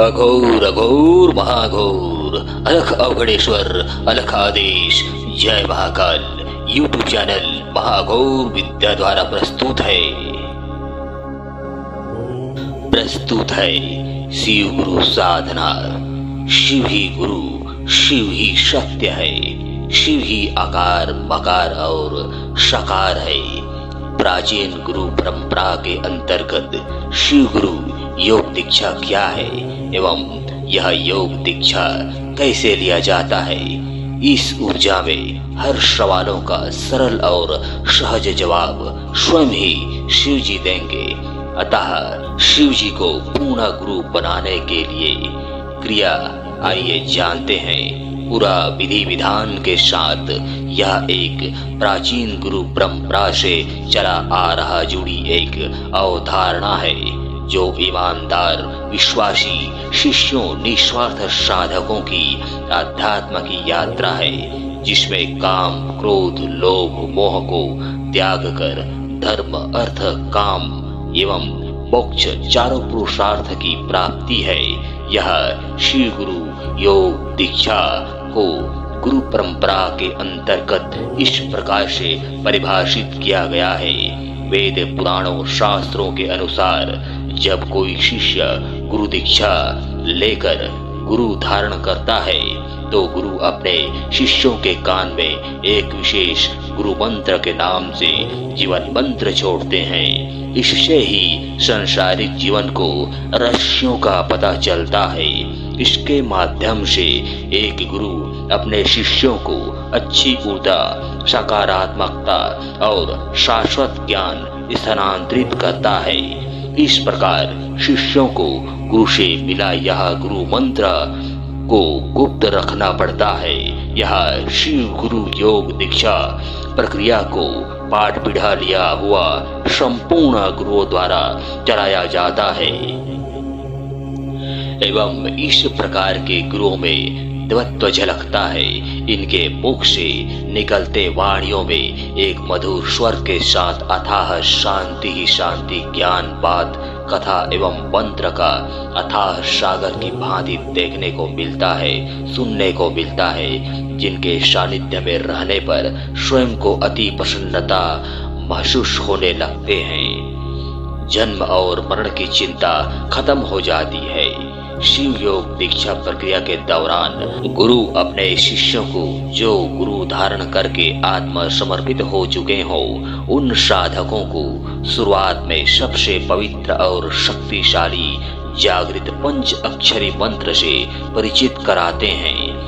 अघोर अघोर महाघोर अलख अवघड़ेश्वर अलख आदेश जय महाकाल यूट्यूब चैनल महाघोर विद्या द्वारा प्रस्तुत है शिव गुरु साधना। शिव ही गुरु, शिव ही सत्य है, शिव ही आकार मकार और साकार है। प्राचीन गुरु परंपरा के अंतर्गत शिव गुरु योग दीक्षा क्या है एवं यह योग दीक्षा कैसे लिया जाता है, इस ऊर्जा में हर सवालों का सरल और सहज जवाब स्वयं ही शिव जी देंगे। अतः शिव जी को पूर्ण गुरु बनाने के लिए क्रिया आइए जानते हैं। पूरा विधि विधान के साथ यह एक प्राचीन गुरु परंपरा से चला आ रहा जुड़ी एक अवधारणा है, जो ईमानदार विश्वासी शिष्यों निस्वार्थ साधकों की आध्यात्म की यात्रा है, जिसमें काम क्रोध लोभ मोह को त्याग कर धर्म अर्थ काम एवं मोक्ष चारों पुरुषार्थ की प्राप्ति है। यह शिव गुरु योग दीक्षा को गुरु परंपरा के अंतर्गत इस प्रकार से परिभाषित किया गया है। वेद पुराणों शास्त्रों के अनुसार जब कोई शिष्य गुरु दीक्षा लेकर गुरु धारण करता है तो गुरु अपने शिष्यों के कान में एक विशेष गुरु मंत्र के नाम से जीवन मंत्र छोड़ते हैं। इससे ही सांसारिक जीवन को रहस्यों का पता चलता है। इसके माध्यम से एक गुरु अपने शिष्यों को अच्छी ऊर्जा सकारात्मकता और शाश्वत ज्ञान स्थानांतरित करता है। इस प्रकार शिष्यों को गुरु से मिला यह गुरु मंत्र को गुप्त रखना पड़ता है। यह शिव गुरु योग दीक्षा प्रक्रिया को पाठ पढ़ा लिया हुआ संपूर्ण गुरुओं द्वारा चलाया जाता है एवं इस प्रकार के गुरुओं में दिव्यत्व झलकता है। इनके मुख से निकलते वाणियों में एक मधुर स्वर के साथ अथाह शांति ही शांति ज्ञान बात कथा एवं मंत्र का अथाह सागर की भांति देखने को मिलता है, सुनने को मिलता है, जिनके सानिध्य में रहने पर स्वयं को अति प्रसन्नता महसूस होने लगते हैं। जन्म और मरण की चिंता खत्म हो जाती है। शिव योग दीक्षा प्रक्रिया के दौरान गुरु अपने शिष्यों को जो गुरु धारण करके आत्म समर्पित हो चुके हो उन साधकों को शुरुआत में सबसे पवित्र और शक्तिशाली जागृत पंच अक्षरी मंत्र से परिचित कराते हैं।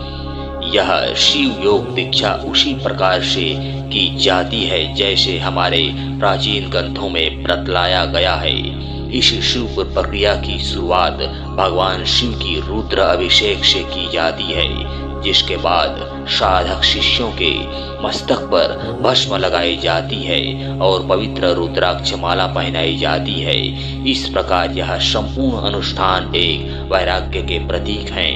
यह शिव योग दीक्षा उसी प्रकार से की जाती है जैसे हमारे प्राचीन ग्रंथों में बतलाया गया है। इस शिव प्रक्रिया की शुरुआत भगवान शिव की रुद्र अभिषेक से की जाती है, जिसके बाद साधक शिष्यों के मस्तक पर भस्म लगाई जाती है और पवित्र रुद्राक्ष माला पहनाई जाती है। इस प्रकार यह संपूर्ण अनुष्ठान एक वैराग्य के प्रतीक है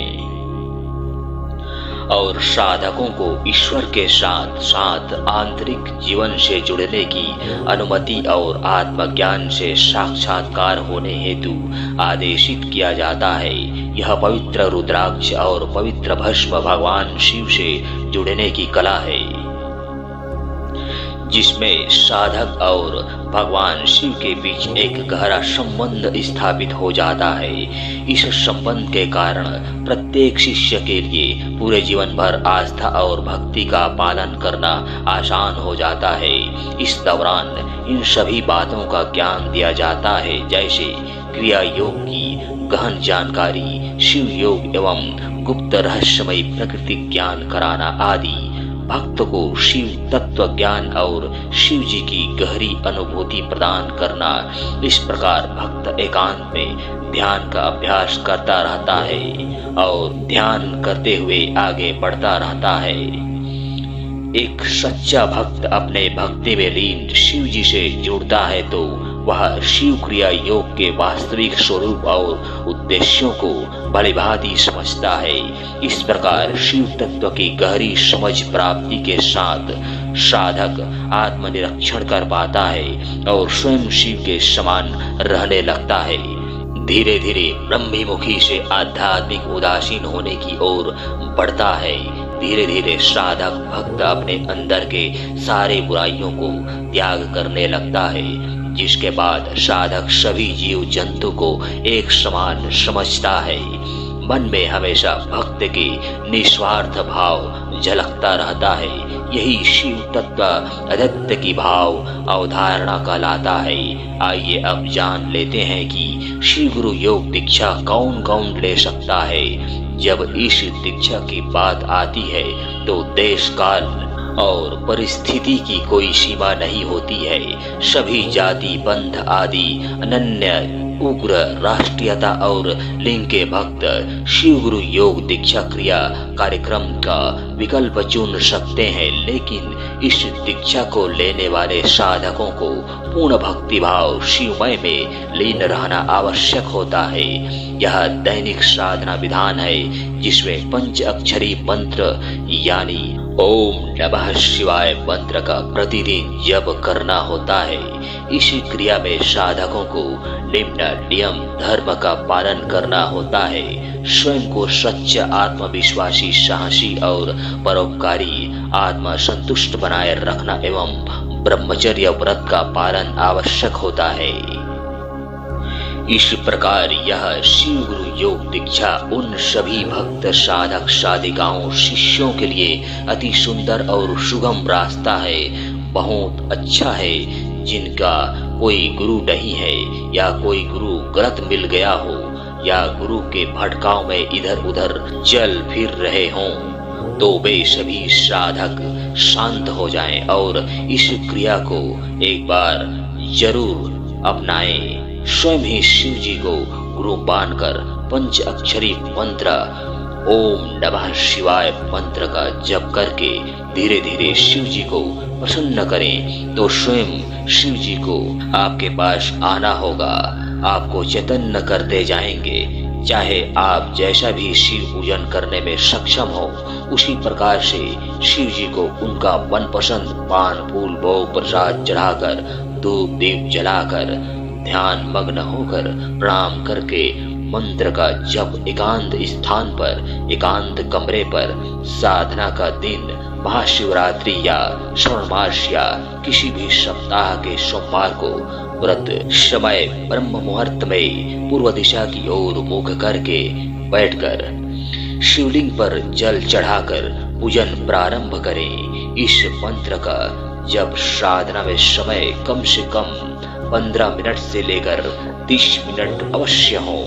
और साधकों को ईश्वर के साथ साथ आंतरिक जीवन से जुड़ने की अनुमति और आत्मज्ञान से साक्षात्कार होने हेतु आदेशित किया जाता है। यह पवित्र रुद्राक्ष और पवित्र भस्म भगवान शिव से जुड़ने की कला है, जिसमें साधक और भगवान शिव के बीच एक गहरा संबंध स्थापित हो जाता है। इस संबंध के कारण प्रत्येक शिष्य के लिए पूरे जीवन भर आस्था और भक्ति का पालन करना आसान हो जाता है। इस दौरान इन सभी बातों का ज्ञान दिया जाता है, जैसे क्रिया योग की गहन जानकारी, शिव योग एवं गुप्त रहस्यमय प्रकृति ज्ञान कराना आदि। भक्त को शिव तत्व ज्ञान और शिव जी की गहरी अनुभूति प्रदान करना। इस प्रकार भक्त एकांत में ध्यान का अभ्यास करता रहता है और ध्यान करते हुए आगे बढ़ता रहता है। एक सच्चा भक्त अपने भक्ति में लीन शिव जी से जुड़ता है तो वह शिव क्रिया योग के वास्तविक स्वरूप और उद्देश्यों को भलीभांति समझता है। इस प्रकार शिव तत्व की गहरी समझ प्राप्ति के साथ साधक आत्मनिरीक्षण कर पाता है और स्वयं शिव के समान रहने लगता है। धीरे धीरे ब्रह्ममुखी से आध्यात्मिक उदासीन होने की ओर बढ़ता है। धीरे धीरे साधक भक्त अपने अंदर के सारे बुराइयों को त्याग करने लगता है, जिसके बाद साधक सभी जीव जंतु को एक समान समझता है। मन में हमेशा भक्त की निस्वार्थ भाव झलकता रहता है। यही शिव तत्व अद्वैत की भाव अवधारणा कहलाता है। आइए अब जान लेते हैं कि शिव गुरु योग दीक्षा कौन कौन ले सकता है। जब इस दीक्षा की बात आती है तो देश काल और परिस्थिति की कोई सीमा नहीं होती है। सभी जाति पंथ आदि अनन्य उग्र राष्ट्रीयता और लिंग के भक्त शिव गुरु योग दीक्षा क्रिया कार्यक्रम का विकल्प चुन सकते हैं, लेकिन इस दीक्षा को लेने वाले साधकों को पूर्ण भक्ति भाव शिवमय में लीन रहना आवश्यक होता है। यह दैनिक साधना विधान है जिसमें पंच अक्षरी मंत्र यानी ओम नमः शिवाय मंत्र का प्रतिदिन जप करना होता है। इस क्रिया में साधकों को निम्न नियम धर्म का पालन करना होता है। स्वयं को सच्च आत्मविश्वासी साहसी और परोपकारी आत्मा संतुष्ट बनाए रखना एवं ब्रह्मचर्य व्रत का पालन आवश्यक होता है। इस प्रकार यह शिव गुरु योग दीक्षा उन सभी भक्त साधक साधिकाओं शिष्यों के लिए अति सुंदर और सुगम रास्ता है। बहुत अच्छा है जिनका कोई गुरु नहीं है या कोई गुरु गलत मिल गया हो या गुरु के भटकाव में इधर उधर चल फिर रहे हों, तो वे सभी साधक शांत हो जाएं और इस क्रिया को एक बार जरूर अपनाएं। स्वयं ही शिव जी को गुरु मानकर पंच अक्षरी मंत्र ओम नमः शिवाय मंत्र का जप करके धीरे धीरे शिव जी को प्रसन्न करें तो स्वयं शिव जी को आपके पास आना होगा, आपको चैतन्य करते जाएंगे। चाहे आप जैसा भी शिव पूजन करने में सक्षम हो, उसी प्रकार से शिव जी को उनका मनपसंद पान फूल भोग प्रसाद चढ़ाकर धूप दीप जलाकर ध्यान मग्न होकर प्रणाम करके मंत्र का जप एकांत स्थान पर एकांत कमरे पर साधना का दिन महाशिवरात्रि या श्रावण मास या किसी भी सप्ताह के सोमवार को व्रत समय ब्रह्म मुहूर्त में पूर्व दिशा की ओर मुख करके बैठकर शिवलिंग पर जल चढ़ाकर पूजन प्रारंभ करें। इस मंत्र का जब साधना में समय कम से कम 15 मिनट से लेकर 30 मिनट अवश्य हो।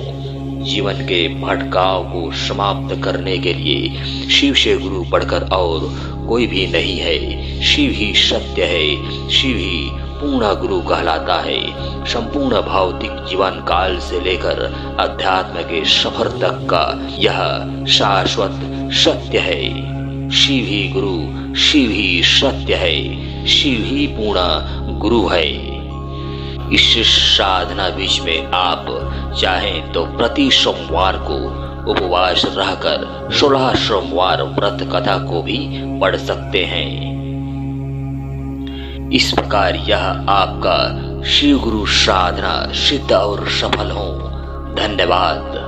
जीवन के भटकाव को समाप्त करने के लिए शिव से गुरु बढ़कर और कोई भी नहीं है। शिव ही सत्य है, शिव ही पूर्ण गुरु कहलाता है। संपूर्ण भौतिक जीवन काल से लेकर अध्यात्म के सफर तक का यह शाश्वत सत्य है। शिव ही गुरु, शिव ही सत्य है, शिव ही पूर्ण गुरु है। इस साधना बीच में आप चाहें तो प्रति सोमवार को उपवास रहकर 16 सोमवार व्रत कथा को भी पढ़ सकते हैं। इस प्रकार यह आपका शिव गुरु साधना सिद्ध और सफल हो। धन्यवाद।